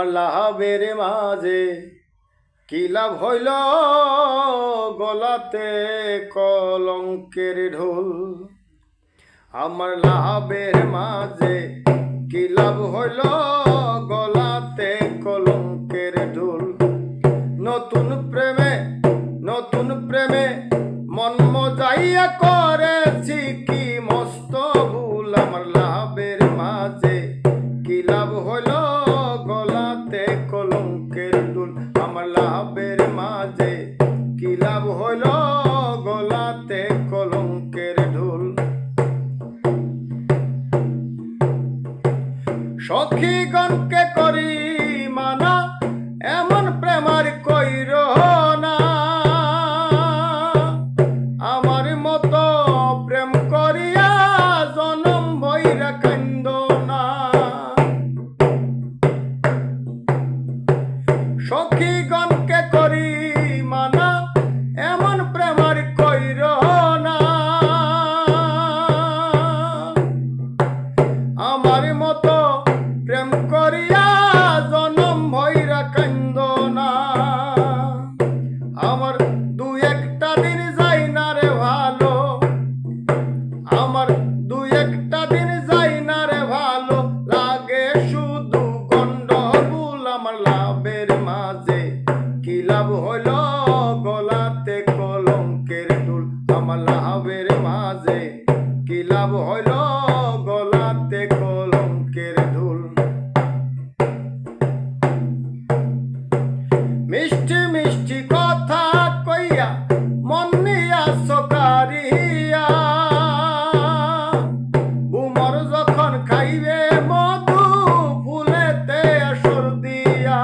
লাভের মাঝে কি লাভ হইল, গলাতে কলঙ্কের ঢোল। আমার লাভের মাঝে কি লাভ হইল, গলাতে কলঙ্কের ঢোল। নতুন প্রেমে মন মজাইয়া করেছি কি মস্ত ভুল। আমার লাভের মাঝে কি লাভ হইল, গলাতে কলঙ্কের ঢোল। আমার লাভের মাঝে কি লাভ হইল, গলাতে কলঙ্কের ঢোল। সখীগণকে করি মানা, এমন প্রেমার কইর না। আমার মতো প্রেম করিয়া জনম বইরা কান্দ না। সখীগণকে করি মানা, এমন প্রেমার কইর না। আমার মতো প্রেম করিয়া জনম ভৈরা কান্দ না। আমার দু একটা দিন যাই না রে ভালো, আমার দু একটা দিন যাই না রে ভালো, লাগে শুধু গন্ডগোল। আমার লাভের মাঝে কি লাভ হইল, গলাতে কলঙ্কের ঢোল। আমার লাভের মাঝে কি লাভ হইল, গলাতে কলঙ্কের ঢোল। মিষ্টি মিষ্টি কথা কইয়া মন নিয়া সকারিয়া, বুমর যখন খাইবে মধু ফুলেতে আসর দিয়া।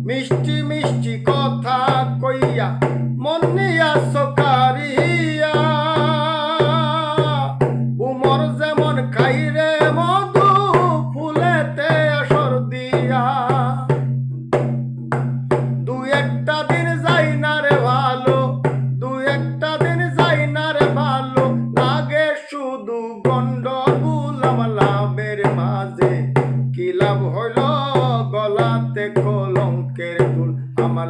মিষ্টি মিষ্টি কথা কইয়া মন নিয়া সকারিয়া, বুমর যেমন খাইরে মধু ফুলেতে আসর দিয়া। দু একটা দিন যাই না রে ভালো, দু একটা দিন যাই না রে ভালো, লাগে শুধু গন্ডগোল। আমার লাভের মাঝে কি লাভ হইল, গলাতে কলঙ্কের ঢোল। আমার